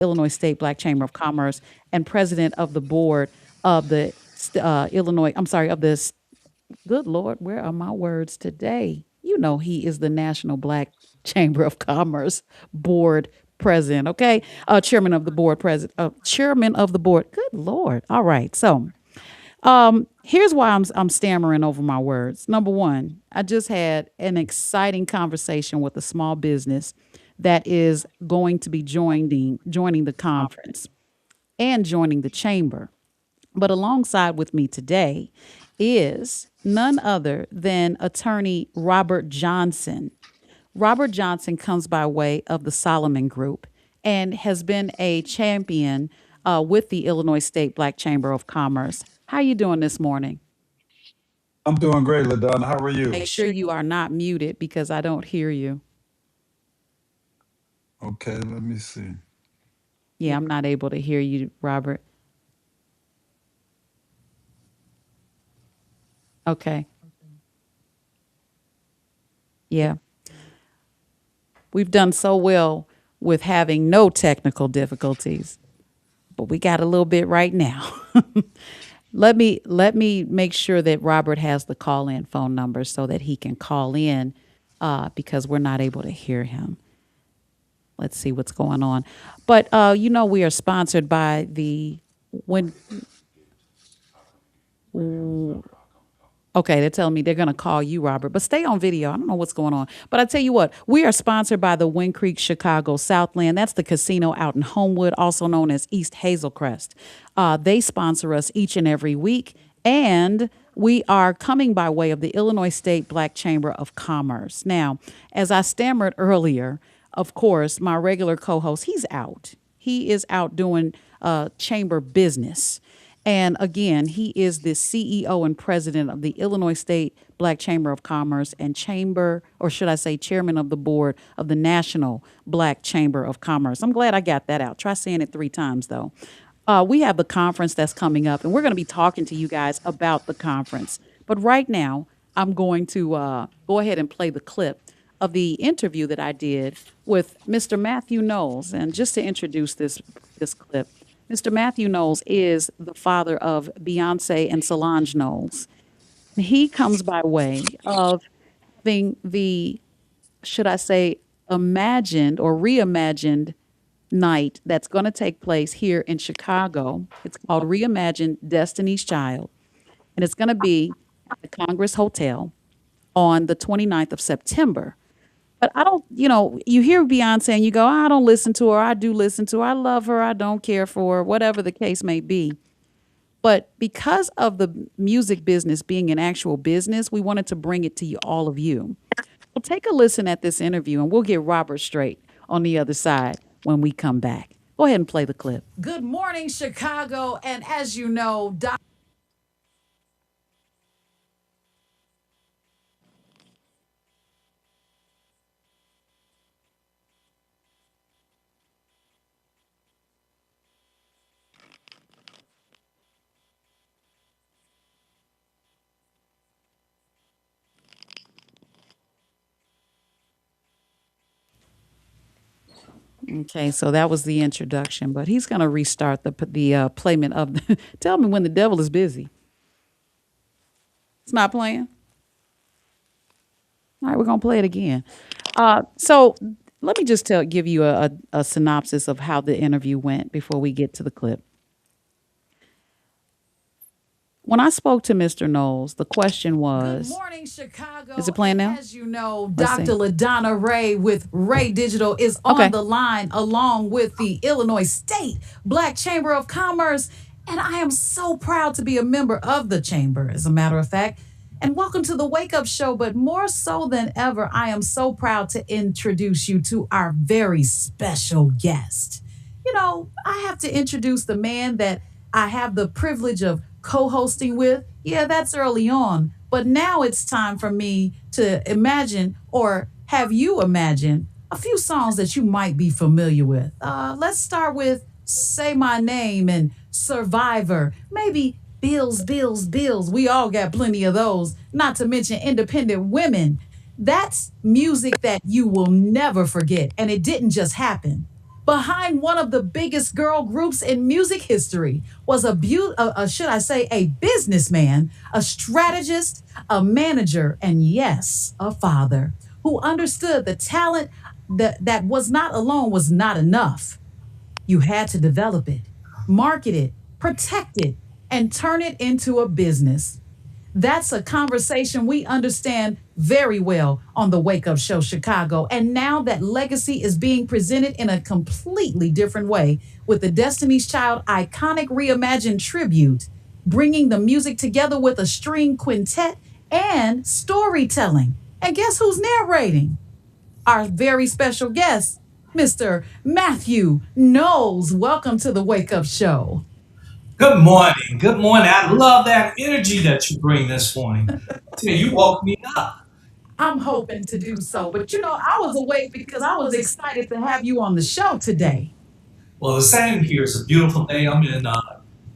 Illinois State Black Chamber of Commerce and president of the board of the Illinois, I'm sorry, of this, good Lord, where are my words today? You know, he is the National Black Chamber of Commerce board president, okay? Chairman of the board, president, chairman of the board. Good Lord. All right. So, here's why I'm stammering over my words. Number one, I just had an exciting conversation with a small business that is going to be joining the conference and joining the chamber. But alongside with me today is none other than attorney Robert Johnson. Robert Johnson comes by way of the Solomon Group and has been a champion with the Illinois State Black Chamber of Commerce. How you doing this morning? I'm doing great, LaDonna. How are Make you? sure you are not muted because I don't hear you. Okay, let me see. Yeah, I'm not able to hear you, Robert. Okay. Yeah. We've done so well with having no technical difficulties, but we got a little bit right now. Let me make sure that Robert has the call in phone number so that he can call in because we're not able to hear him. Let's see what's going on. But we are sponsored by the when. Okay, they're telling me they're going to call you, Robert, but stay on video. I don't know what's going on. But I tell you what, we are sponsored by the Wind Creek Chicago Southland. That's the casino out in Homewood, also known as East Hazelcrest. They sponsor us each and every week. And we are coming by way of the Illinois State Black Chamber of Commerce. Now, as I stammered earlier, of course, my regular co host, he's out. He is out doing chamber business. And again, he is the CEO and president of the Illinois State Black Chamber of Commerce and chamber, or should I say, chairman of the board of the National Black Chamber of Commerce. I'm glad I got that out. Try saying it 3 times, though. We have the conference that's coming up, and we're going to be talking to you guys about the conference. But right now, I'm going to go ahead and play the clip of the interview that I did with Mr. Mathew Knowles. And just to introduce this clip, Mr. Mathew Knowles is the father of Beyonce and Solange Knowles. He comes by way of having the, should I say, imagined or reimagined night that's going to take place here in Chicago. It's called Reimagined Destiny's Child, and it's going to be at the Congress Hotel on the 29th of September. But I don't, you hear Beyonce and you go, I don't listen to her. I do listen to her. I love her. I don't care for her, whatever the case may be. But because of the music business being an actual business, we wanted to bring it to you, all of you. Well, take a listen at this interview and we'll get Robert straight on the other side when we come back. Go ahead and play the clip. Good morning, Chicago. And as you know, Okay, so that was the introduction, but he's going to restart the playment of the. Tell me when the devil is busy. It's not playing. All right, we're going to play it again. So let me just give you a synopsis of how the interview went before we get to the clip. When I spoke to Mr. Knowles, the question was, good morning, Chicago. Is it playing now? As you know, Dr. LaDonna Raeh with Raeh Digital is on the line along with the Illinois State Black Chamber of Commerce. And I am so proud to be a member of the chamber, as a matter of fact. And welcome to the Wake Up Show. But more so than ever, I am so proud to introduce you to our very special guest. I have to introduce the man that I have the privilege of co-hosting with. Yeah, that's early on. But now it's time for me to imagine or have you imagine a few songs that you might be familiar with. Let's start with Say My Name and Survivor. Maybe Bills, Bills, Bills. We all got plenty of those. Not to mention Independent Women. That's music that you will never forget. And it didn't just happen. Behind one of the biggest girl groups in music history was should I say, a businessman, a strategist, a manager, and yes, a father who understood the talent that was not alone was not enough. You had to develop it, market it, protect it, and turn it into a business. That's a conversation we understand very well on the Wake Up Show Chicago. And now that legacy is being presented in a completely different way with the Destiny's Child iconic reimagined tribute, bringing the music together with a string quintet and storytelling. And guess who's narrating? Our very special guest, Mr. Mathew Knowles. Welcome to the Wake Up Show. Good morning. Good morning. I love that energy that you bring this morning. Tell you woke me up. I'm hoping to do so. But I was awake because I was excited to have you on the show today. Well, the same here. It's a beautiful day. I'm in,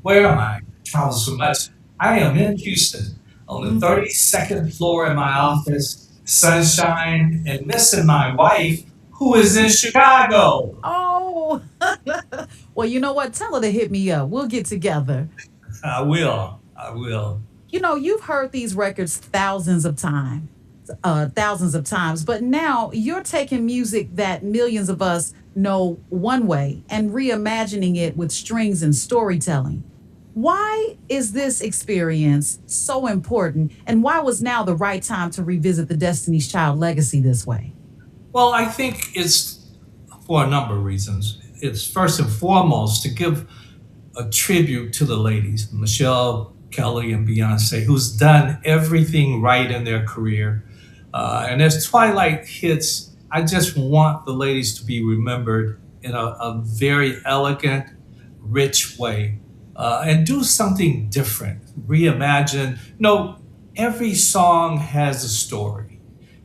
where am I? Travel so much. I am in Houston on the Mhm. 32nd floor in my office, sunshine, and missing my wife who is in Chicago. Oh, well, you know what? Tell her to hit me up. We'll get together. I will. I will. You've heard these records thousands of times, but now you're taking music that millions of us know one way and reimagining it with strings and storytelling. Why is this experience so important, and why was now the right time to revisit the Destiny's Child legacy this way? Well, I think it's for a number of reasons. It's first and foremost to give a tribute to the ladies, Michelle, Kelly, and Beyonce, who's done everything right in their career. And as Twilight hits, I just want the ladies to be remembered in a very elegant, rich way, and do something different, reimagine. Every song has a story,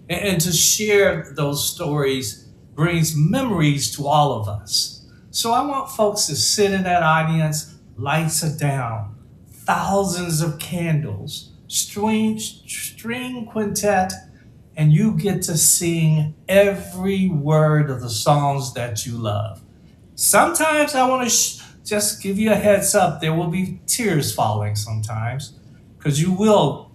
and to share those stories brings memories to all of us. So I want folks to sit in that audience, lights are down, thousands of candles, string quintet, and you get to sing every word of the songs that you love. Sometimes I want to just give you a heads up, there will be tears falling sometimes, because you will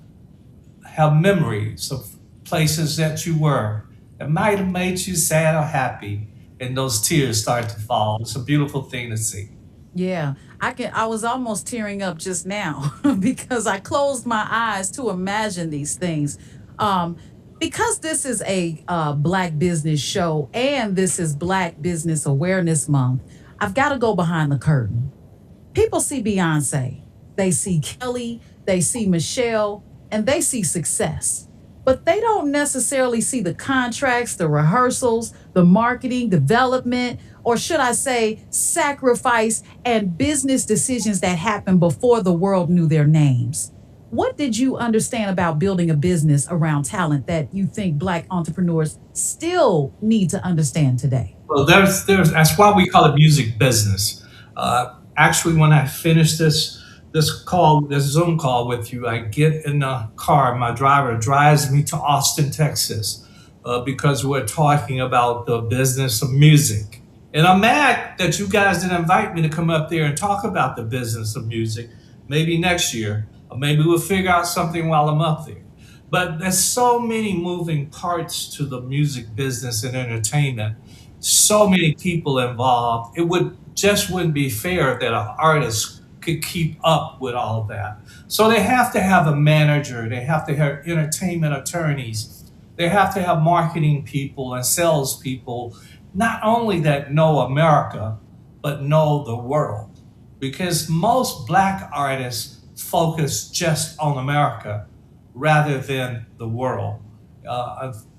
have memories of places that you were that might have made you sad or happy, and those tears start to fall. It's a beautiful thing to see. Yeah, I was almost tearing up just now because I closed my eyes to imagine these things. Um, because this is a Black business show and this is Black Business Awareness Month, I've got to go behind the curtain. People see Beyonce, they see Kelly, they see Michelle, and they see success. But they don't necessarily see the contracts, the rehearsals, the marketing, development, or should I say, sacrifice and business decisions that happened before the world knew their names. What did you understand about building a business around talent that you think Black entrepreneurs still need to understand today? Well, there's that's why we call it music business. Actually, when I finish this Zoom call with you, I get in the car. My driver drives me to Austin, Texas, because we're talking about the business of music. And I'm mad that you guys didn't invite me to come up there and talk about the business of music. Maybe next year, or maybe we'll figure out something while I'm up there. But there's so many moving parts to the music business and entertainment, so many people involved. It wouldn't be fair that an artist could keep up with all of that. So they have to have a manager, they have to have entertainment attorneys, they have to have marketing people and sales people, not only that know America, but know the world. Because most Black artists focus just on America rather than the world.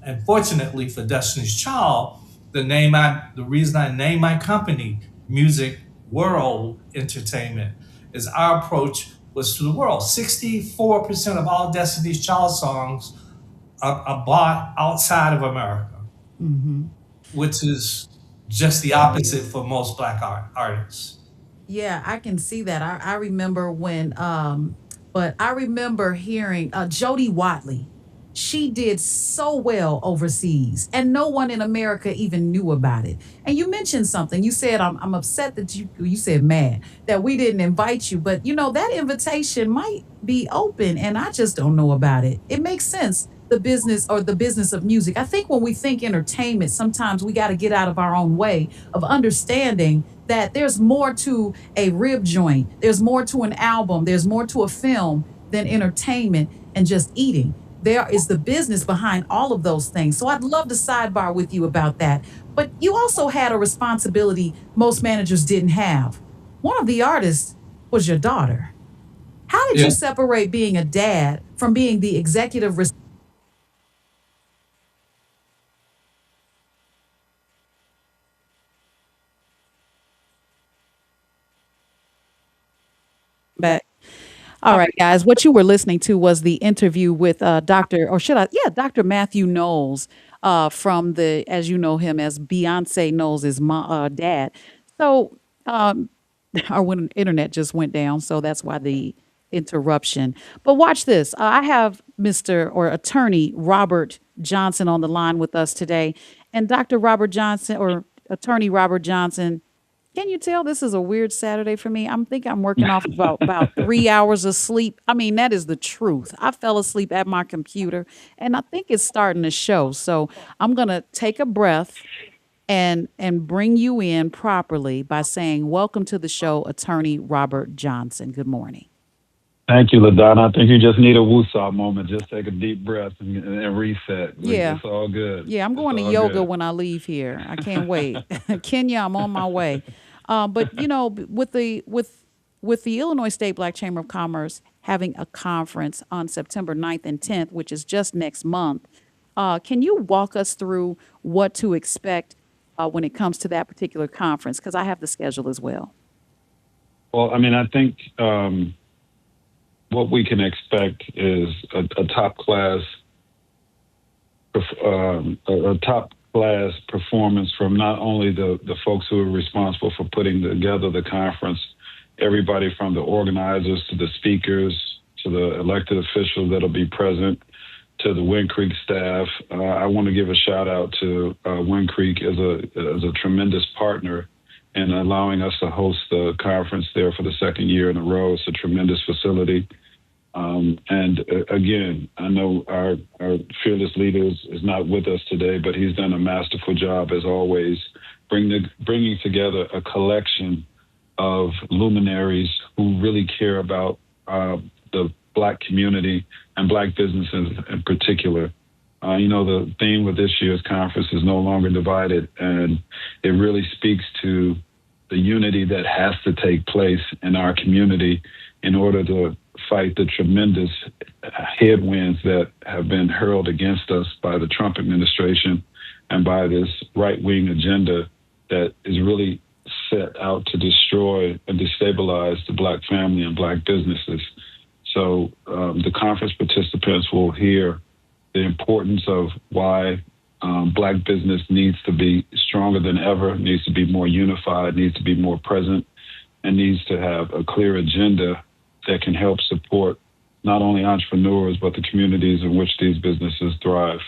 Unfortunately for Destiny's Child, the reason I named my company Music World Entertainment is our approach was to the world. 64% of all Destiny's Child songs are bought outside of America, Hmm. which is just the opposite for most Black artists. Yeah, I can see that. I remember but I remember hearing Jody Watley. she did so well overseas and no one in America even knew about it. And you mentioned something. You said, I'm upset that you said mad that we didn't invite you, but that invitation might be open and I just don't know about it. It makes sense. The business of music. I think when we think entertainment, sometimes we got to get out of our own way of understanding that there's more to a rib joint, there's more to an album, there's more to a film than entertainment and just eating. There is the business behind all of those things. So I'd love to sidebar with you about that. But you also had a responsibility most managers didn't have. One of the artists was your daughter. How did Yeah. you separate being a dad from being the executive back? All right, guys. What you were listening to was the interview with Dr. or should I? Yeah, Dr. Mathew Knowles from as you know him as Beyonce Knowles' dad. So, um, our internet just went down, so that's why the interruption. But watch this. I have Mr. or Attorney Robert Johnson on the line with us today, and Dr. Robert Johnson or Attorney Robert Johnson. Can you tell this is a weird Saturday for me? I'm working off about 3 hours of sleep. I mean, that is the truth. I fell asleep at my computer, and I think it's starting to show. So I'm gonna take a breath and bring you in properly by saying, "Welcome to the show, Attorney Robert Johnson." Good morning. Thank you, LaDonna. I think you just need a woosah moment. Just take a deep breath and reset. Yeah, It's all good. yeah. I'm It's going to all yoga good. when I leave here. I can't wait. Kenya, I'm on my way. But with the Illinois State Black Chamber of Commerce having a conference on September 9th and 10th, which is just next month, can you walk us through what to expect when it comes to that particular conference? Because I have the schedule as well. Well, I mean, I think what we can expect is a top class a top class performance from not only the folks who are responsible for putting together the conference, everybody from the organizers to the speakers to the elected officials that'll be present to the Wind Creek staff. I want to give a shout out to Wind Creek as a tremendous partner in allowing us to host the conference there for the second year in a row. It's a tremendous facility. Again, I know our fearless leader is not with us today, but he's done a masterful job as always, bringing together a collection of luminaries who really care about the Black community and Black businesses in particular. The theme with this year's conference is no longer divided, and it really speaks to the unity that has to take place in our community in order to fight the tremendous headwinds that have been hurled against us by the Trump administration and by this right-wing agenda that is really set out to destroy and destabilize the Black family and Black businesses. So the conference participants will hear the importance of why Black business needs to be stronger than ever, needs to be more unified, needs to be more present, and needs to have a clear agenda that can help support not only entrepreneurs, but the communities in which these businesses thrive.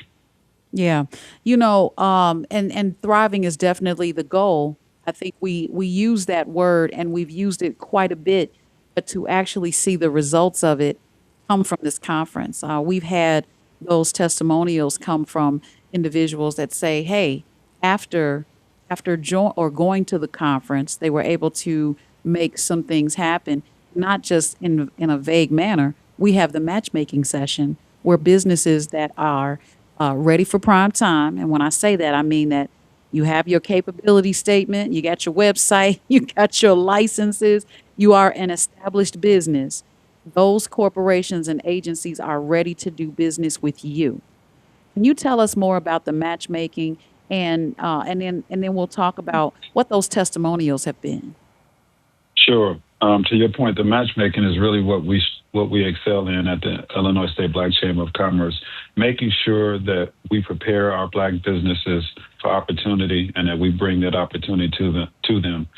Yeah. And thriving is definitely the goal. I think we use that word and we've used it quite a bit, but to actually see the results of it come from this conference. We've had those testimonials come from individuals that say, hey, after going to the conference, they were able to make some things happen, not just in a vague manner. We have the matchmaking session where businesses that are ready for prime time, and when I say that, I mean that you have your capability statement, you got your website, you got your licenses, you are an established business. Those corporations and agencies are ready to do business with you. Can you tell us more about the matchmaking, and then we'll talk about what those testimonials have been? Sure. To your point, the matchmaking is really what we excel in at the Illinois State Black Chamber of Commerce, making sure that we prepare our Black businesses for opportunity and that we bring that opportunity to them.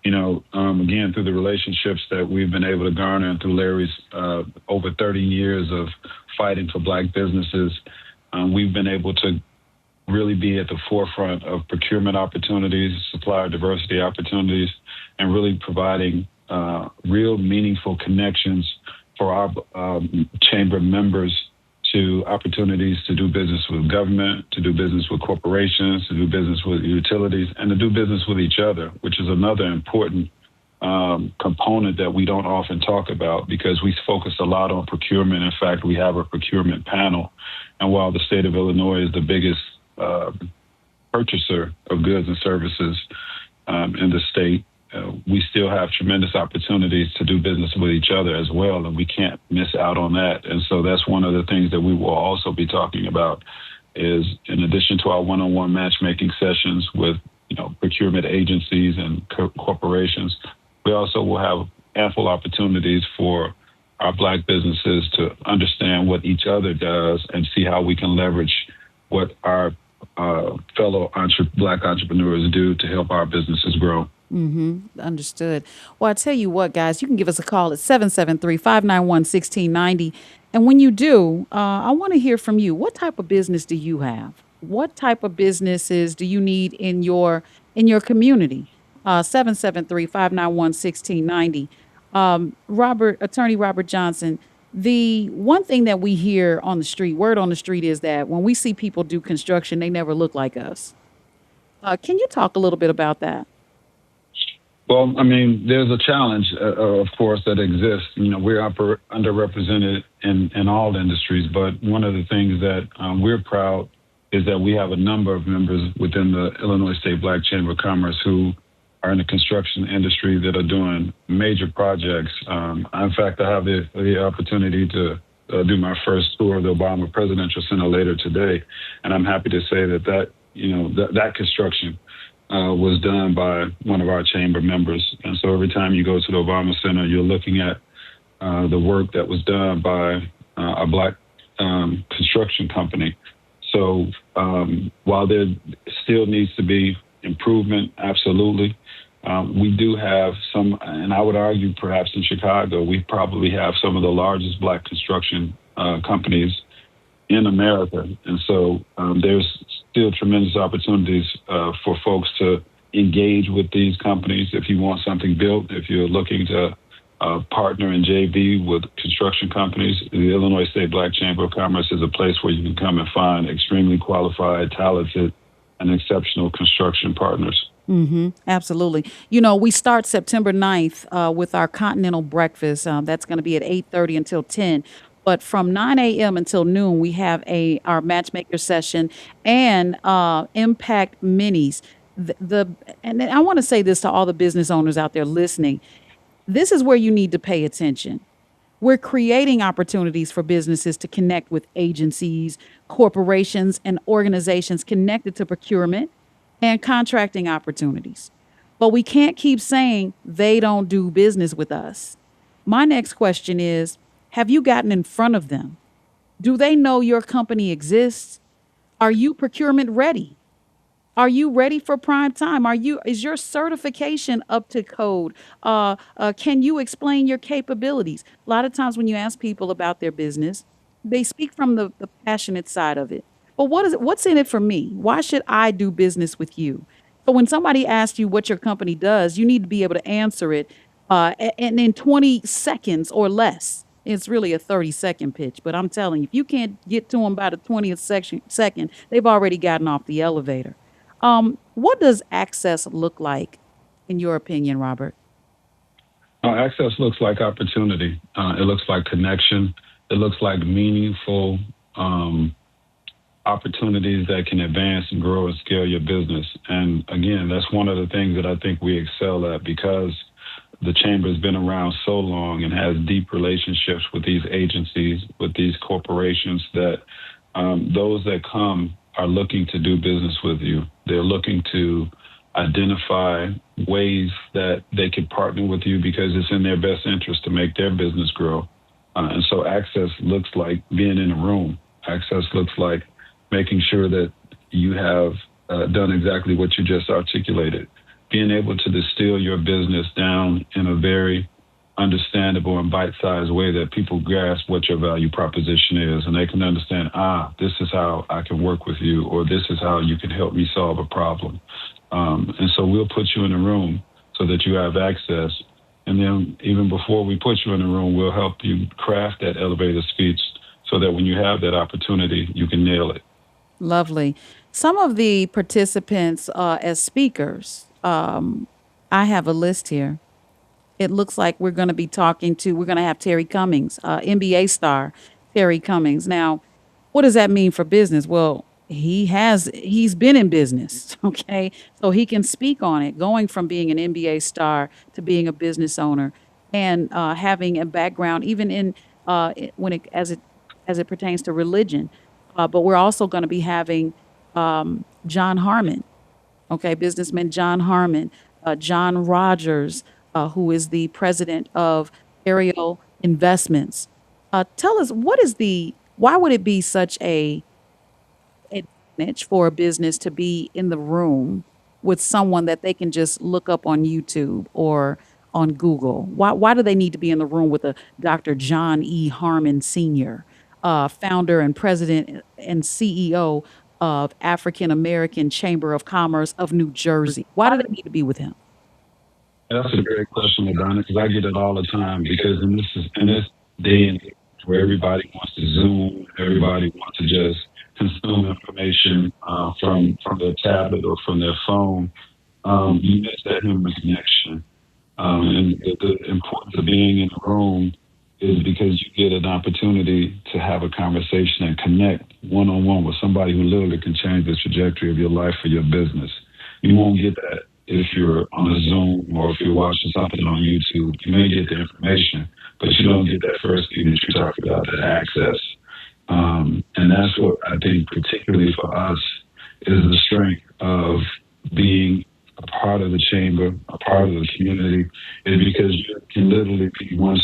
again, through the relationships that we've been able to garner and through Larry's over 30 years of fighting for Black businesses, we've been able to really be at the forefront of procurement opportunities, supplier diversity opportunities, and really providing real meaningful connections for our chamber members to opportunities to do business with government, to do business with corporations, to do business with utilities, and to do business with each other, which is another important component that we don't often talk about because we focus a lot on procurement. In fact, we have a procurement panel. And while the state of Illinois is the biggest purchaser of goods and services in the state, we still have tremendous opportunities to do business with each other as well, and we can't miss out on that. And so that's one of the things that we will also be talking about is, in addition to our one-on-one matchmaking sessions with procurement agencies and corporations, we also will have ample opportunities for our Black businesses to understand what each other does and see how we can leverage what our fellow Black entrepreneurs do to help our businesses grow. Understood. Well, I tell you what, guys, you can give us a call at 773-591-1690. And when you do, I want to hear from you. What type of business do you have? What type of businesses do you need in your community? 773-591-1690. Attorney Robert Johnson, the one thing that we hear on the street, word on the street, is that when we see people do construction, they never look like us. Can you talk a little bit about that? Well, I mean, there's a challenge, of course, that exists. We're underrepresented in all industries, but one of the things that we're proud is that we have a number of members within the Illinois State Black Chamber of Commerce who are in the construction industry that are doing major projects. In fact, I have the opportunity to do my first tour of the Obama Presidential Center later today, and I'm happy to say that construction was done by one of our chamber members. And so every time you go to the Obama Center, you're looking at the work that was done by a Black construction company. So while there still needs to be improvement, absolutely, we do have some, and I would argue perhaps in Chicago, we probably have some of the largest Black construction companies in America. And so there's still tremendous opportunities for folks to engage with these companies. If you want something built, if you're looking to partner in JV with construction companies, the Illinois State Black Chamber of Commerce is a place where you can come and find extremely qualified, talented, and exceptional construction partners. Absolutely. We start September 9th with our Continental Breakfast. That's going to be at 8:30 until 10. But from 9 a.m. until noon, we have our matchmaker session and Impact Minis. And I want to say this to all the business owners out there listening. This is where you need to pay attention. We're creating opportunities for businesses to connect with agencies, corporations, and organizations connected to procurement and contracting opportunities. But we can't keep saying they don't do business with us. My next question is, have you gotten in front of them? Do they know your company exists? Are you procurement ready? Are you ready for prime time? Is your certification up to code? Can you explain your capabilities? A lot of times when you ask people about their business, they speak from the passionate side of it. But what's in it for me? Why should I do business with you? So when somebody asks you what your company does, you need to be able to answer it and in 20 seconds or less. It's really a 30-second pitch, but I'm telling you, if you can't get to them by the 20th second, they've already gotten off the elevator. What does access look like, in your opinion, Robert? Access looks like opportunity. It looks like connection. It looks like meaningful opportunities that can advance and grow and scale your business. And again, that's one of the things that I think we excel at because the chamber has been around so long and has deep relationships with these agencies, with these corporations, that those that come are looking to do business with you. They're looking to identify ways that they can partner with you because it's in their best interest to make their business grow. And so access looks like being in a room. Access looks like making sure that you have done exactly what you just articulated. being able to distill your business down in a very understandable and bite-sized way that people grasp what your value proposition is, and they can understand, this is how I can work with you, or this is how you can help me solve a problem. And so we'll put you in a room so that you have access. And then even before we put you in the room, we'll help you craft that elevator speech so that when you have that opportunity, you can nail it. Lovely. Some of the participants as speakers, I have a list here. It looks like we're going to have Terry Cummings, NBA star Terry Cummings. Now, what does that mean for business? Well, he's been in business, okay? So he can speak on it, going from being an NBA star to being a business owner and having a background even in when it as it pertains to religion. But we're also going to be having John Harmon, okay, businessman John Harmon, John Rogers, who is the president of Ariel Investments. Tell us why would it be such a advantage for a business to be in the room with someone that they can just look up on YouTube or on Google? Why do they need to be in the room with a Dr. John E. Harmon Sr., founder and president and CEO of African American Chamber of Commerce of New Jersey? Why do they need to be with him? That's a great question, LaDonna, because I get it all the time. Because in this day and age where everybody wants to Zoom, everybody wants to just consume information from their tablet or from their phone, you miss that human connection. And the importance of being in the room is because you get an opportunity to have a conversation and connect one-on-one with somebody who literally can change the trajectory of your life or your business. You won't get that if you're on a Zoom or if you're watching something on YouTube. You may get the information, but you don't get that first thing that you talked about, that access. And that's what I think, particularly for us, is the strength of being a part of the chamber, a part of the community, is because you can literally be one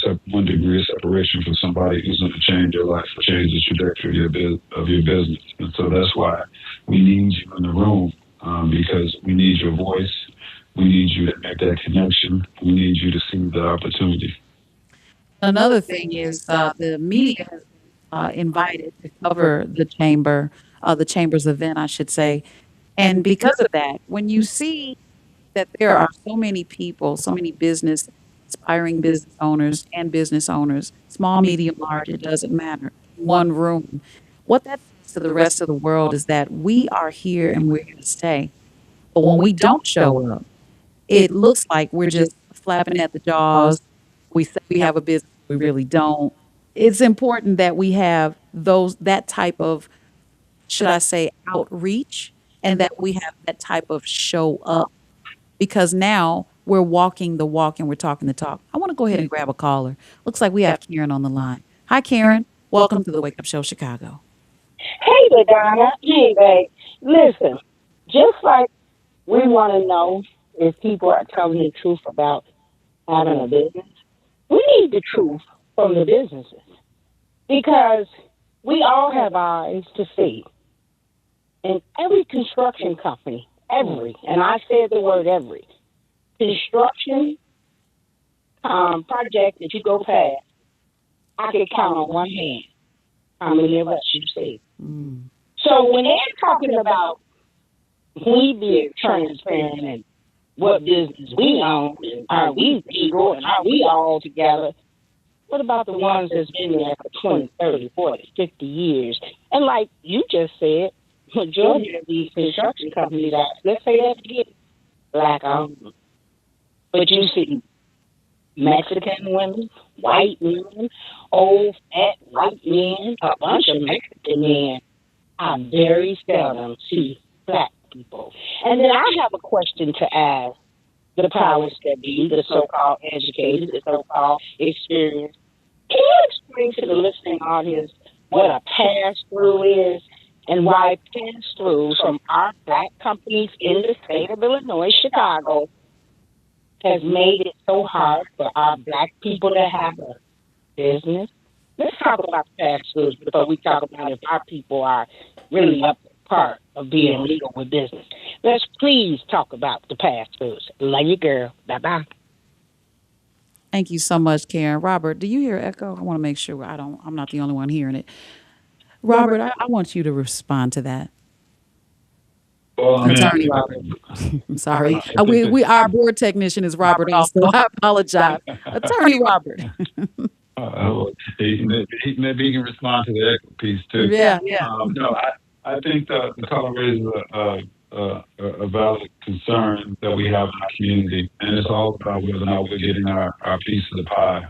degree of separation from somebody who's going to change your life or change the trajectory of your business. And so that's why we need you in the room, because we need your voice. We need you to make that connection. We need you to see the opportunity. Another thing is the media has invited to cover the chamber's event, I should say. And because of that, when you see that there are so many people, so many aspiring business owners and business owners, small, medium, large, it doesn't matter, one room, what that says to the rest of the world is that we are here and we're here to stay. But when we don't show up, it looks like we're just flapping at the jaws. We say we have a business, we really don't. It's important that we have that type of, should I say, outreach, and that we have that type of show up, because now we're walking the walk and we're talking the talk. I want to go ahead and grab a caller. Looks like we have Karen on the line. Hi, Karen. Welcome to the Wake Up Show Chicago. Hey, LaDonna. Hey, babe. Listen, just like we want to know if people are telling the truth about having a business, we need the truth from the businesses because we all have eyes to see. And every construction company, and I said the word every, construction project that you go past, I can count on one hand how many of us you see. So when they're talking about we being transparent and what business we own and are we legal and are we all together, what about the ones that's been there for 20, 30, 40, 50 years? And like you just said, majority of these construction companies are, let's say that again, black owned. But you see Mexican women, white men, old fat white men, a bunch of Mexican men. I very seldom see black people. And then I have a question to ask the powers that be, the so-called educated, the so-called experienced. Can you explain to the listening audience what a pass-through is and why pass-through from our black companies in the state of Illinois, Chicago, has made it so hard for our black people to have a business? Let's talk about pass-throughs before we talk about if our people are really up to part of being legal with business. Let's please talk about the pass-throughs. Love you, girl. Bye-bye. Thank you so much, Karen. Robert, do you hear echo? I want to make sure I'm not the only one hearing it. Robert, I want you to respond to that. Well, I mean, Attorney Robert. I'm sorry. Our board technician is Robert also. I apologize. Attorney Robert. Maybe he can respond to the echo piece too. Yeah. No, I think the caller raises a valid concern that we have in our community, and it's all about whether or not we're getting our piece of the pie,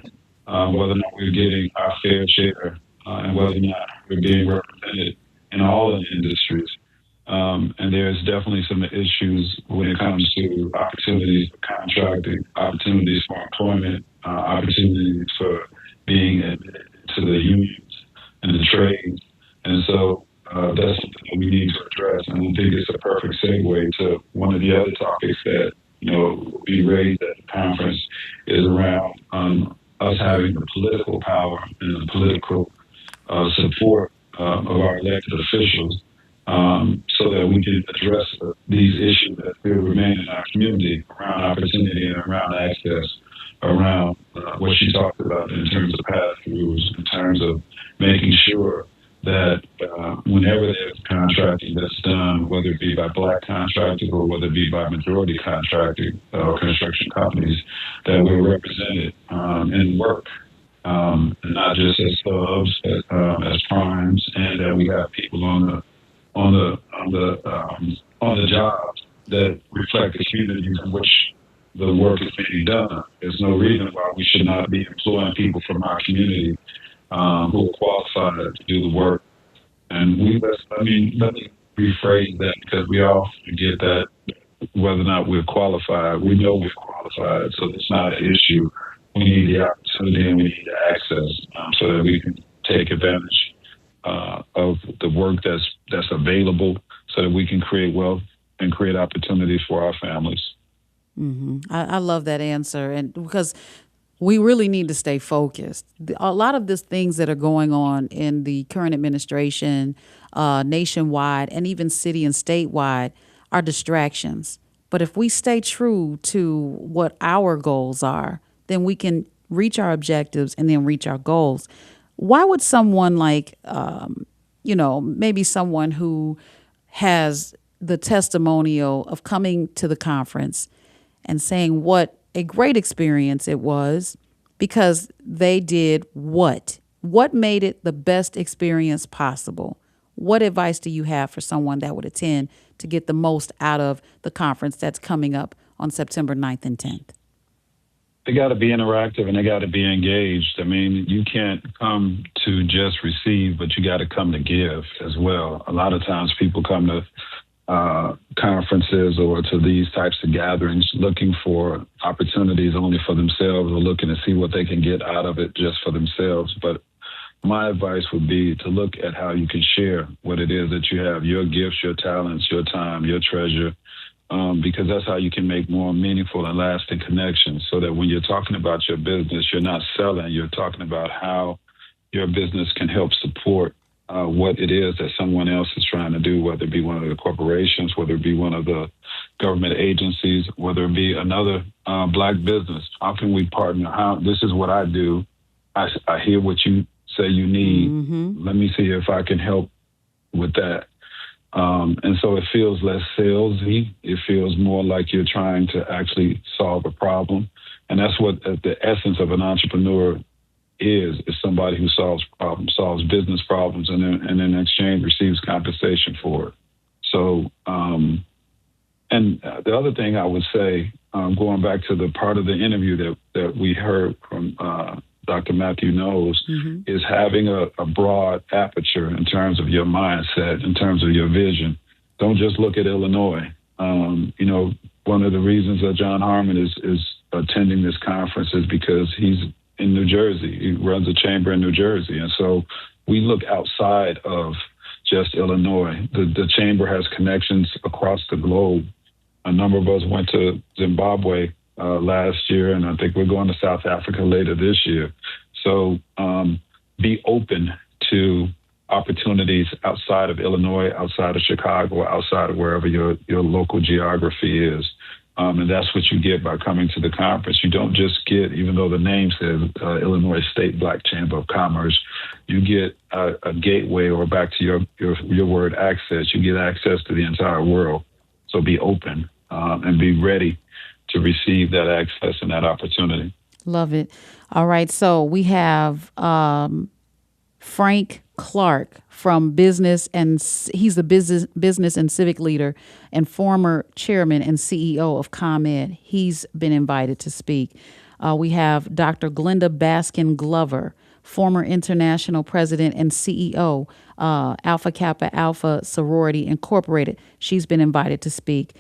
whether or not we're getting our fair share, and whether or not we're being represented in all the industries. And there's definitely some issues when it comes to opportunities for contracting, opportunities for employment, opportunities for being admitted to the unions and the trades. And so that's something that we need to address. And I think it's a perfect segue to one of the other topics that, will be raised at the conference is around us having the political power and the political support of our elected officials so that we can address these issues that still remain in our community around opportunity and around access, around what she talked about in terms of pass-throughs, in terms of making sure that whenever there's contracting that's done, whether it be by black contractors or whether it be by majority contracting or construction companies, that we're represented in work, and not just as subs, as primes, and that we have people on the jobs that reflect the communities in which the work is being done. There's no reason why we should not be employing people from our community who are qualified to do the work. And let me rephrase that, because we all forget that whether or not we're qualified, we know we're qualified, so it's not an issue. We need the opportunity and we need the access so that we can take advantage of the work that's available, so that we can create wealth and create opportunities for our families. Mm-hmm. I love that answer, and because we really need to stay focused. A lot of these things that are going on in the current administration, nationwide, and even city and statewide, are distractions. But if we stay true to what our goals are, then we can reach our objectives and then reach our goals. Why would someone like, maybe someone who has the testimonial of coming to the conference and saying what a great experience it was because they did what? What made it the best experience possible? What advice do you have for someone that would attend to get the most out of the conference that's coming up on September 9th and 10th? They got to be interactive and they got to be engaged. I mean, you can't come to just receive, but you got to come to give as well. A lot of times people come to conferences or to these types of gatherings looking for opportunities only for themselves, or looking to see what they can get out of it just for themselves. But my advice would be to look at how you can share what it is that you have, your gifts, your talents, your time, your treasure, because that's how you can make more meaningful and lasting connections, so that when you're talking about your business, you're not selling, you're talking about how your business can help support what it is that someone else is trying to do, whether it be one of the corporations, whether it be one of the government agencies, whether it be another black business. How can we partner? This is what I do. I hear what you say you need. Mm-hmm. Let me see if I can help with that. And so it feels less salesy. It feels more like you're trying to actually solve a problem. And that's what the essence of an entrepreneur is somebody who solves problems, solves business problems, and then in exchange receives compensation for it. So, and the other thing I would say, going back to the part of the interview that we heard from Dr. Mathew Knowles, mm-hmm. is having a broad aperture in terms of your mindset, in terms of your vision. Don't just look at Illinois. One of the reasons that John Harmon is attending this conference is because he's in New Jersey. He runs a chamber in New Jersey. And so we look outside of just Illinois. The chamber has connections across the globe. A number of us went to Zimbabwe last year, and I think we're going to South Africa later this year. So be open to opportunities outside of Illinois, outside of Chicago, outside of wherever your local geography is. And that's what you get by coming to the conference. You don't just get, even though the name says Illinois State Black Chamber of Commerce, you get a gateway, or back to your word, access. You get access to the entire world. So be open and be ready to receive that access and that opportunity. Love it. All right. So we have Frank Clark from business, and he's the business and civic leader and former chairman and CEO of ComEd. He's been invited to speak. We have Dr. Glenda Baskin Glover, former international president and CEO, Alpha Kappa Alpha Sorority Incorporated. She's been invited to speak.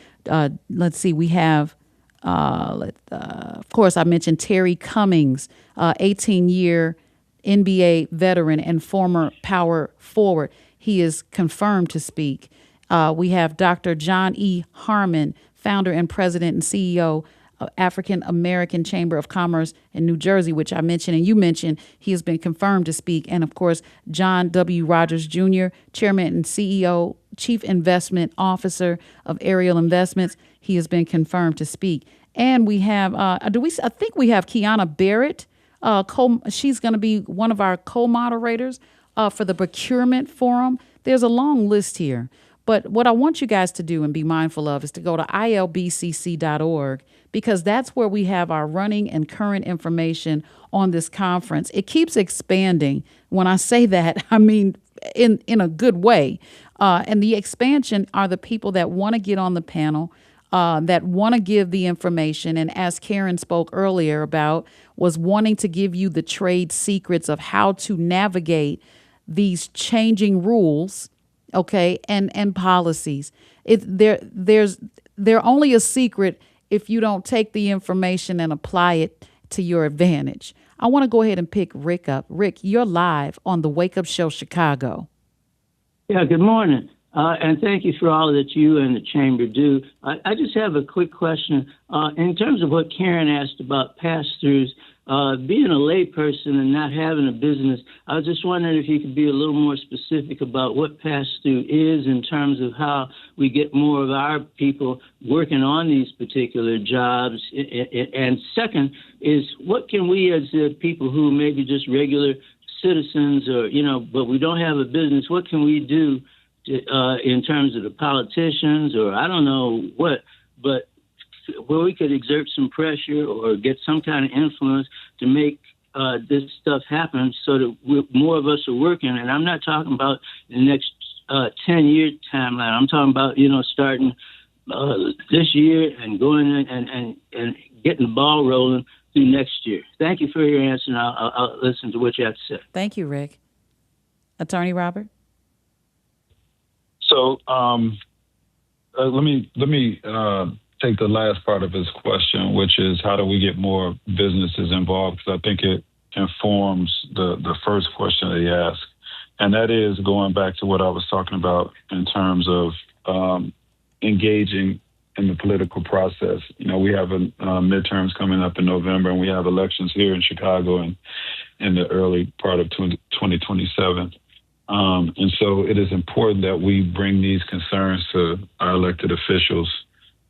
Let's see. We have, of course, I mentioned Terry Cummings, 18-year NBA veteran and former power forward. He is confirmed to speak. We have Dr. John E. Harmon, founder and president and CEO of African American Chamber of Commerce in New Jersey, which I mentioned and you mentioned. He has been confirmed to speak. And of course, John W. Rogers Jr., chairman and CEO, chief investment officer of Ariel Investments. He has been confirmed to speak. And we have, I think we have Kiana Barrett. She's going to be one of our co-moderators for the procurement forum. There's a long list here. But what I want you guys to do and be mindful of is to go to ilbcc.org, because that's where we have our running and current information on this conference. It keeps expanding. When I say that, I mean in a good way. And the expansion are the people that want to get on the panel, that want to give the information, and as Karen spoke earlier about, was wanting to give you the trade secrets of how to navigate these changing rules, okay, and policies. They're only a secret if you don't take the information and apply it to your advantage. I want to go ahead and pick Rick up. Rick, you're live on the Wake Up Show Chicago. Yeah, good morning. And thank you for all that you and the Chamber do. I just have a quick question. In terms of what Karen asked about pass-throughs, being a layperson and not having a business, I was just wondering if you could be a little more specific about what pass-through is in terms of how we get more of our people working on these particular jobs. And second is, what can we as people who may be just regular citizens or, but we don't have a business, what can we do in terms of the politicians or I don't know what, but where we could exert some pressure or get some kind of influence to make this stuff happen so that more of us are working. And I'm not talking about the next 10-year timeline. I'm talking about, starting this year and going and getting the ball rolling through next year. Thank you for your answer, and I'll listen to what you have to say. Thank you, Rick. Attorney Robert? So let me take the last part of his question, which is how do we get more businesses involved? Because I think it informs the first question that he asked. And that is going back to what I was talking about in terms of engaging in the political process. We have midterms coming up in November, and we have elections here in Chicago and in the early part of 2027. And so it is important that we bring these concerns to our elected officials.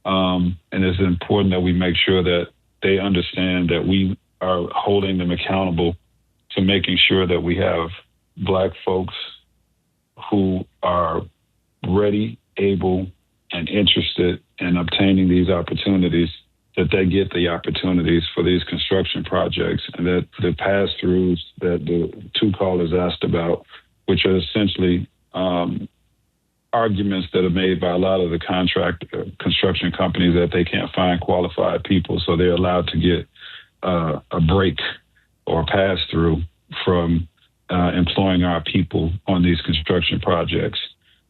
And it's important that we make sure that they understand that we are holding them accountable to making sure that we have Black folks who are ready, able, and interested in obtaining these opportunities, that they get the opportunities for these construction projects, and that the pass-throughs that the two callers asked about, which are essentially arguments that are made by a lot of the construction companies that they can't find qualified people, so they're allowed to get a break or a pass-through from employing our people on these construction projects.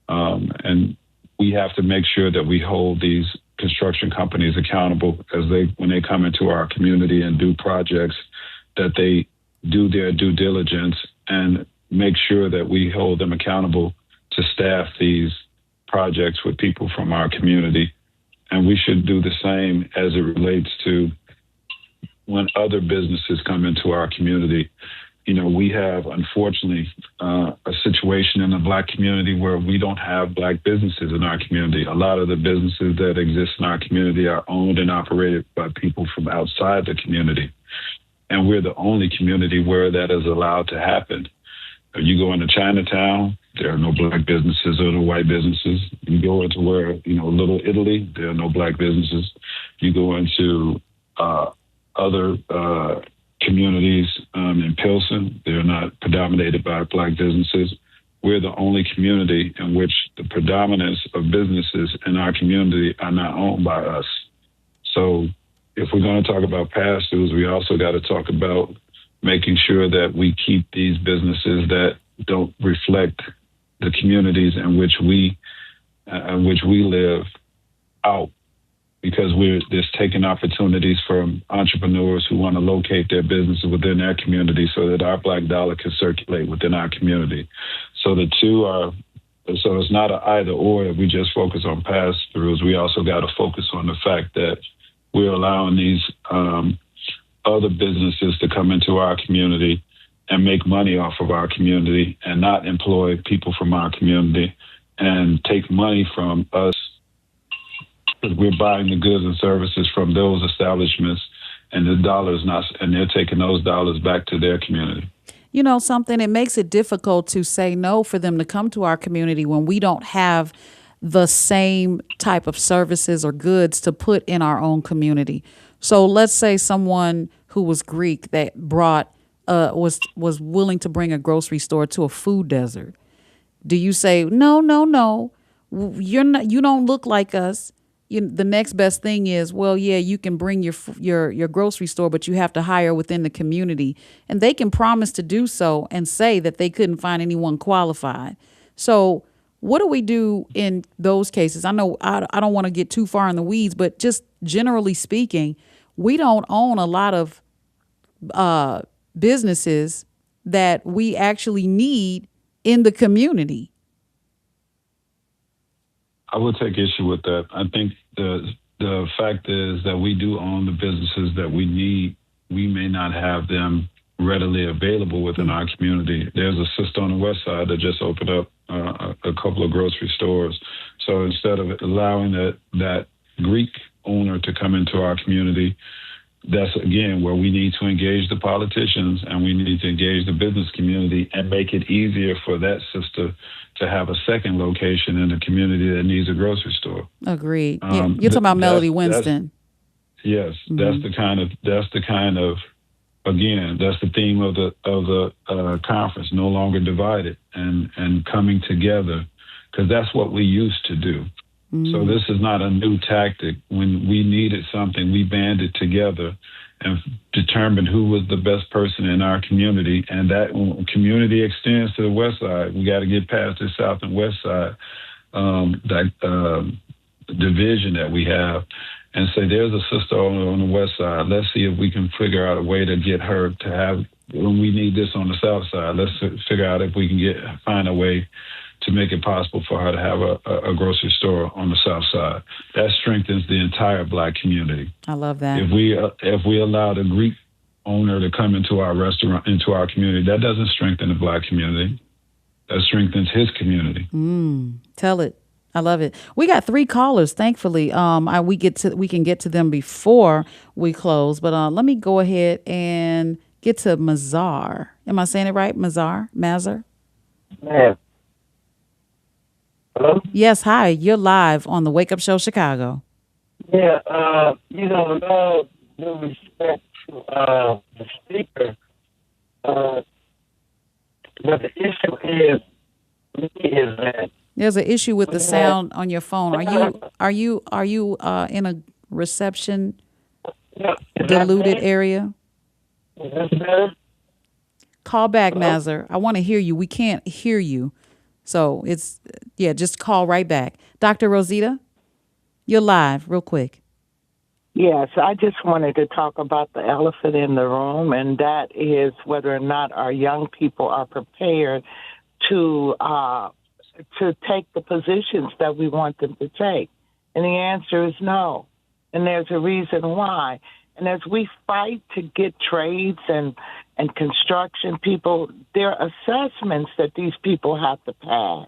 And we have to make sure that we hold these construction companies accountable when they come into our community and do projects, that they do their due diligence and make sure that we hold them accountable to staff these projects with people from our community. And we should do the same as it relates to when other businesses come into our community. we have, unfortunately, a situation in the Black community where we don't have Black businesses in our community. A lot of the businesses that exist in our community are owned and operated by people from outside the community. And we're the only community where that is allowed to happen. You go into Chinatown, there are no Black businesses or no white businesses. You go into Little Italy, there are no Black businesses. You go into other communities in Pilsen, they're not predominated by Black businesses. We're the only community in which the predominance of businesses in our community are not owned by us. So if we're going to talk about pass-throughs, we also got to talk about making sure that we keep these businesses that don't reflect the communities in which we live out, because we're just taking opportunities from entrepreneurs who want to locate their businesses within their community so that our Black dollar can circulate within our community. So the two are, so it's not an either or that we just focus on pass-throughs. We also got to focus on the fact that we're allowing these other businesses to come into our community and make money off of our community and not employ people from our community and take money from us. We're buying the goods and services from those establishments, and and they're taking those dollars back to their community. You know something, it makes it difficult to say no for them to come to our community when we don't have the same type of services or goods to put in our own community. So let's say someone who was Greek that brought was willing to bring a grocery store to a food desert. Do you say no? You're not. You don't look like us. The next best thing is, well, yeah, you can bring your grocery store, but you have to hire within the community, and they can promise to do so and say that they couldn't find anyone qualified. So what do we do in those cases? I know I don't want to get too far in the weeds, but just generally speaking, we don't own a lot of businesses that we actually need in the community. I would take issue with that. I think the fact is that we do own the businesses that we need. We may not have them readily available within our community. There's a sister on the west side that just opened up a couple of grocery stores. So instead of allowing that Greek owner to come into our community, that's, again, where we need to engage the politicians and we need to engage the business community and make it easier for that sister to have a second location in a community that needs a grocery store. Agreed. You're talking about Melody Winston. Yes, mm-hmm. That's the kind of again, that's the theme of the conference, no longer divided and coming together, because that's what we used to do. Mm-hmm. So this is not a new tactic. When we needed something, we banded together and determined who was the best person in our community. And that community extends to the west side. We got to get past the south and west side division that we have and say, there's a sister on the west side. Let's see if we can figure out a way to get her to have, when we need this on the south side, let's figure out if we can find a way to make it possible for her to have a grocery store on the south side. That strengthens the entire Black community. I love that. If we allow the Greek owner to come into our restaurant, into our community, that doesn't strengthen the Black community. That strengthens his community. Tell it. I love it. We got 3 callers, thankfully. We can get to them before we close, but let me go ahead and get to Mazar. Am I saying it right? Mazar? Yeah. Hello? Yes, hi. You're live on the Wake Up Show Chicago. Yeah, with all due respect to the speaker, what the issue is that there's an issue with the sound on your phone. Are you in a reception diluted area? Is this better? Call back, Mazar. I want to hear you. We can't hear you. So just call right back. Dr. Rosita, you're live real quick. Yes, I just wanted to talk about the elephant in the room, and that is whether or not our young people are prepared to take the positions that we want them to take. And the answer is no. And there's a reason why. And as we fight to get trades and and construction people, there are assessments that these people have to pass.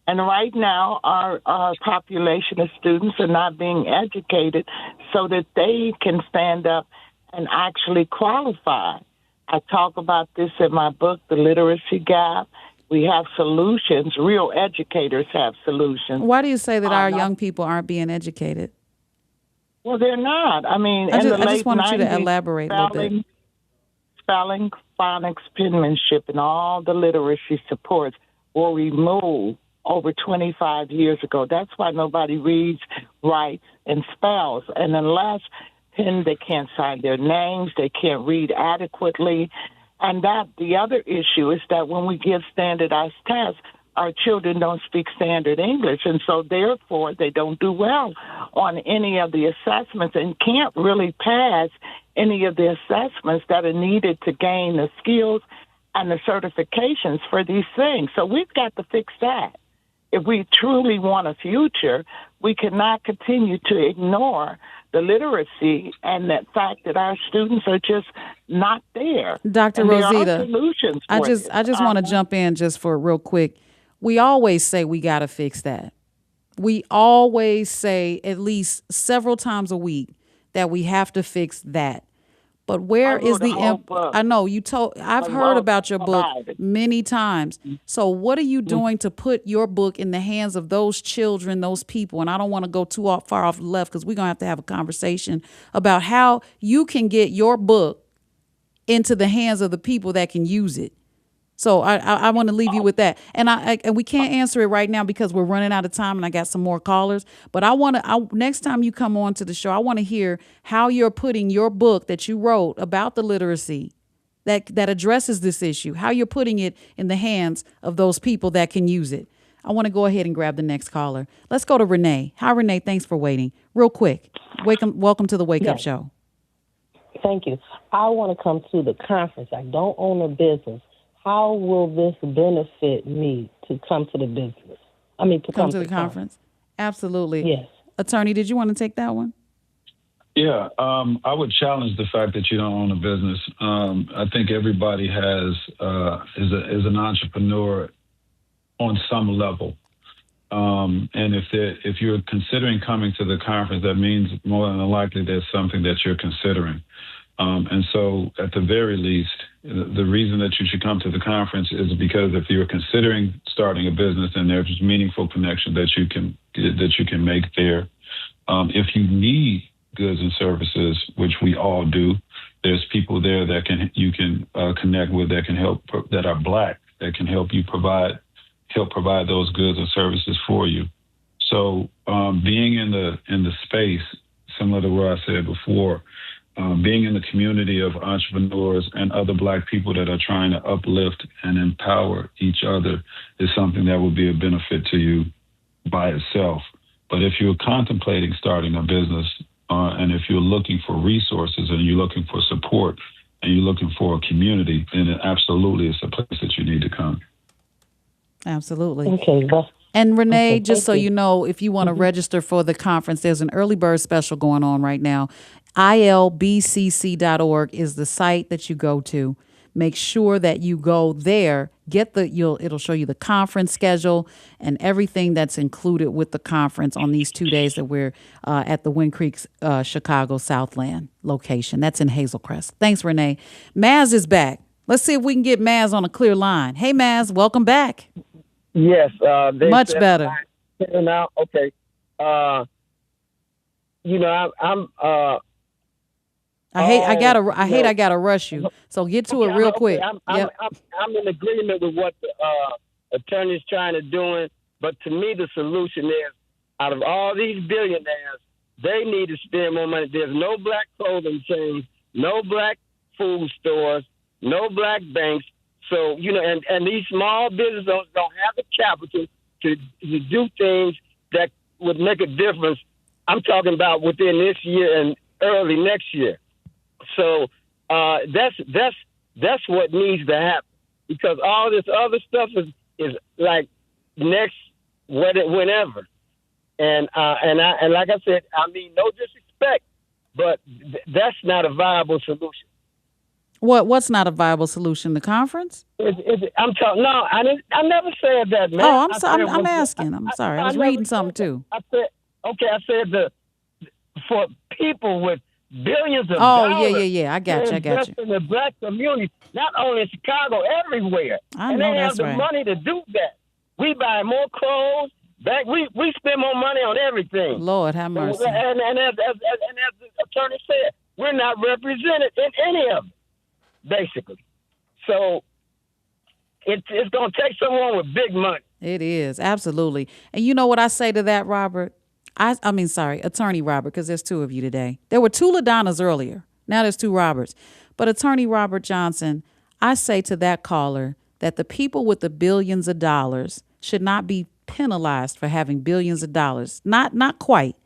And right now, our population of students are not being educated so that they can stand up and actually qualify. I talk about this in my book, The Literacy Gap. We have solutions. Real educators have solutions. Why do you say that our young people aren't being educated? Well, they're not. I mean, I in the just late wanted 90s, you to elaborate a little bit. Spelling, phonics, penmanship, and all the literacy supports were removed over 25 years ago. That's why nobody reads, writes, and spells. And unless they can't sign their names, they can't read adequately. And that the other issue is that when we give standardized tests, our children don't speak standard English, and so therefore they don't do well on any of the assessments and can't really pass any of the assessments that are needed to gain the skills and the certifications for these things. So we've got to fix that. If we truly want a future, we cannot continue to ignore the literacy and the fact that our students are just not there. Dr. And Rosita, there are solutions for I just want to jump in just for real quick. We always say we got to fix that. We always say at least several times a week that we have to fix that. But where is the I know you told I've heard about your book many times. So what are you doing to put your book in the hands of those children, those people? And I don't want to go too far off the left because we're going to have a conversation about how you can get your book into the hands of the people that can use it. So I want to leave you with that. And and we can't answer it right now because we're running out of time and I got some more callers. But next time you come on to the show, I want to hear how you're putting your book that you wrote about the literacy that addresses this issue, how you're putting it in the hands of those people that can use it. I want to go ahead and grab the next caller. Let's go to Renee. Hi, Renee. Thanks for waiting. Real quick. Welcome to the Wake Up Show. Thank you. I want to come to the conference. I don't own a business. How will this benefit me to come to the business? To come to the conference? Absolutely. Yes. Attorney, did you want to take that one? Yeah, I would challenge the fact that you don't own a business. I think everybody is an entrepreneur on some level. And if you're considering coming to the conference, that means more than likely there's something that you're considering. And so at the very least, the reason that you should come to the conference is because if you're considering starting a business and there's meaningful connection that you can make there. If you need goods and services, which we all do, there's people there that you can connect with that can help, that are Black, that can help provide those goods and services for you. So being in the space, similar to what I said before, being in the community of entrepreneurs and other Black people that are trying to uplift and empower each other is something that will be a benefit to you by itself. But if you're contemplating starting a business and if you're looking for resources and you're looking for support and you're looking for a community, then it absolutely is a place that you need to come. Absolutely. Okay. And Renee, just so you know, if you want to register for the conference, there's an early bird special going on right now. ilbcc.org is the site that you go to. Make sure that you go there. It'll show you the conference schedule and everything that's included with the conference on these 2 days that we're at the Wind Creek Chicago Southland location. That's in Hazel Crest. Thanks, Renee. Maz is back. Let's see if we can get Maz on a clear line. Hey, Maz, welcome back. Yes. Much better. Now, okay. I'm. I gotta rush you. So get to it real quick. I'm in agreement with what the attorney's trying to do, but to me the solution is, out of all these billionaires, they need to spend more money. There's no Black clothing chains, no Black food stores, no Black banks. So, and these small business owners don't have the capital to do things that would make a difference. I'm talking about within this year and early next year. So that's what needs to happen, because all this other stuff is like next whenever. And like I said, I mean, no disrespect, but that's not a viable solution. What's not a viable solution? The conference? I'm talking. No, I never said that, man. Oh, I'm sorry. I'm asking. I'm sorry. I was reading something too. I said, okay. I said for people with billions of Oh, dollars. yeah. I got you. Invest in the black community, not only in Chicago, everywhere. I know they that's have the money to do that. We buy more clothes. We spend more money on everything. Lord have mercy. And as the attorney said, we're not represented in any of it, basically. So it's going to take someone with big money. It is, absolutely. And you know what I say to that, Robert? Attorney Robert, because there's two of you today. There were two LaDonnas earlier. Now there's two Roberts. But Attorney Robert Johnson, I say to that caller that the people with the billions of dollars should not be penalized for having billions of dollars. Not quite.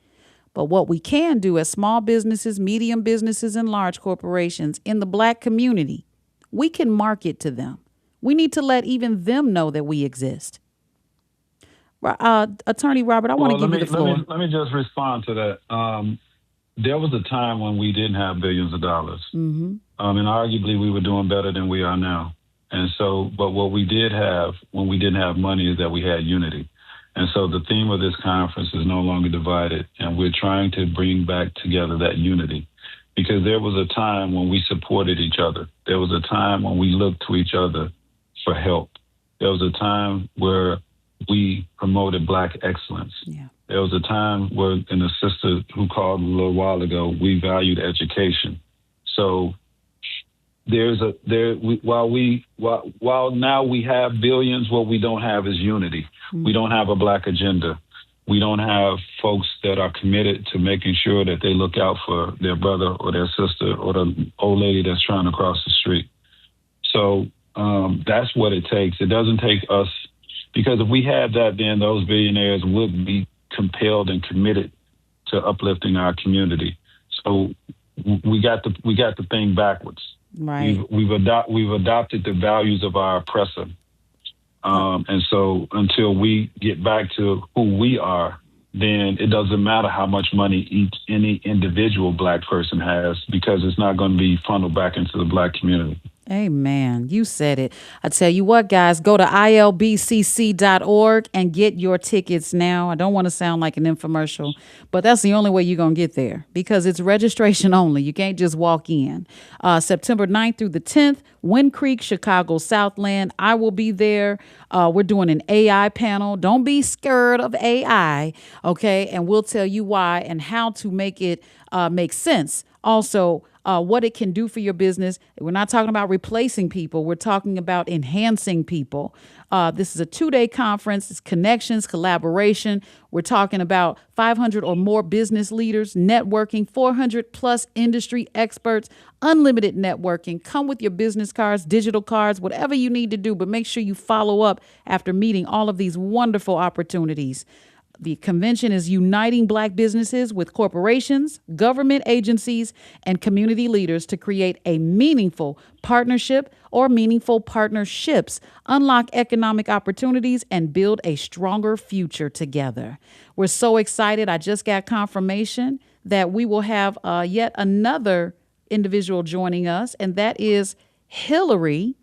But what we can do as small businesses, medium businesses, and large corporations in the black community, we can market to them. We need to let even them know that we exist. Attorney Robert, I want to give you the floor. Let me just respond to that. There was a time when we didn't have billions of dollars. Mm-hmm. And arguably we were doing better than we are now. And so, but what we did have when we didn't have money is that we had unity. And so the theme of this conference is no longer divided, and we're trying to bring back together that unity. Because there was a time when we supported each other. There was a time when we looked to each other for help. There was a time where we promoted Black excellence. Yeah. There was a time where, and a sister who called a little while ago, we valued education. So while now we have billions, what we don't have is unity. Mm-hmm. We don't have a Black agenda. We don't have folks that are committed to making sure that they look out for their brother or their sister or the old lady that's trying to cross the street. So that's what it takes. It doesn't take us, because if we had that, then those billionaires would be compelled and committed to uplifting our community. So we got the thing backwards. Right. We've adopted the values of our oppressor. And so until we get back to who we are, then it doesn't matter how much money any individual Black person has, because it's not going to be funneled back into the Black community. Amen. You said it. I tell you what, guys, go to ilbcc.org and get your tickets now. I don't want to sound like an infomercial, but that's the only way you're going to get there, because it's registration only. You can't just walk in. September 9th through the 10th, Wind Creek, Chicago Southland. I will be there. We're doing an AI panel. Don't be scared of AI, okay? And we'll tell you why and how to make it make sense. Also, what it can do for your business. We're not talking about replacing people. We're talking about enhancing people. This is a 2-day conference. It's connections, collaboration. We're talking about 500 or more business leaders, networking, 400 plus industry experts, unlimited networking. Come with your business cards, digital cards, whatever you need to do, but make sure you follow up after meeting all of these wonderful opportunities. The convention is uniting Black businesses with corporations, government agencies, and community leaders to create a meaningful partnership or meaningful partnerships, unlock economic opportunities, and build a stronger future together. We're so excited. I just got confirmation that we will have yet another individual joining us, and that is Hillary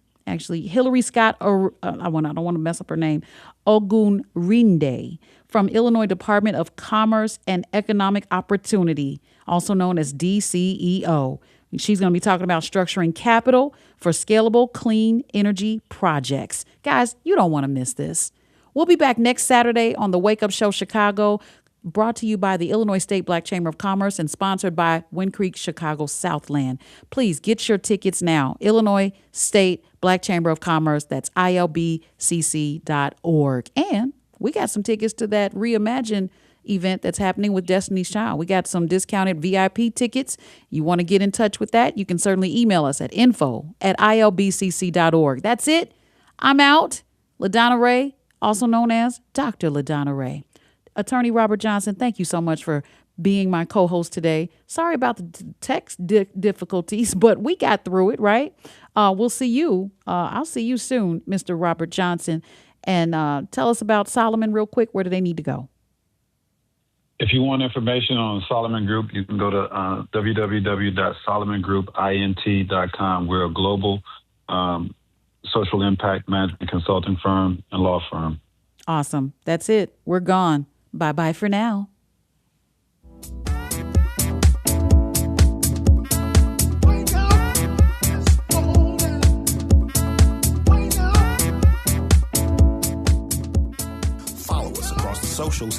Scott, or I don't want to mess up her name, Ogunrinde, from Illinois Department of Commerce and Economic Opportunity, also known as DCEO. She's going to be talking about structuring capital for scalable clean energy projects. Guys, you don't want to miss this. We'll be back next Saturday on the Wake Up Show Chicago, brought to you by the Illinois State Black Chamber of Commerce and sponsored by Wind Creek Chicago Southland. Please get your tickets now. Illinois State Black Chamber of Commerce, that's ilbcc.org. And we got some tickets to that Reimagine event that's happening with Destiny's Child. We got some discounted VIP tickets. You want to get in touch with that? You can certainly email us at info@ilbcc.org. That's it. I'm out. LaDonna Raeh, also known as Dr. LaDonna Raeh. Attorney Robert Johnson, thank you so much for being my co-host today. Sorry about the text difficulties, but we got through it, right? We'll see you. I'll see you soon, Mr. Robert Johnson. And tell us about Solomon real quick. Where do they need to go? If you want information on Solomon Group, you can go to www.solomongroupint.com. We're a global social impact management consulting firm and law firm. Awesome. That's it. We're gone. Bye-bye for now. Follow us across the socials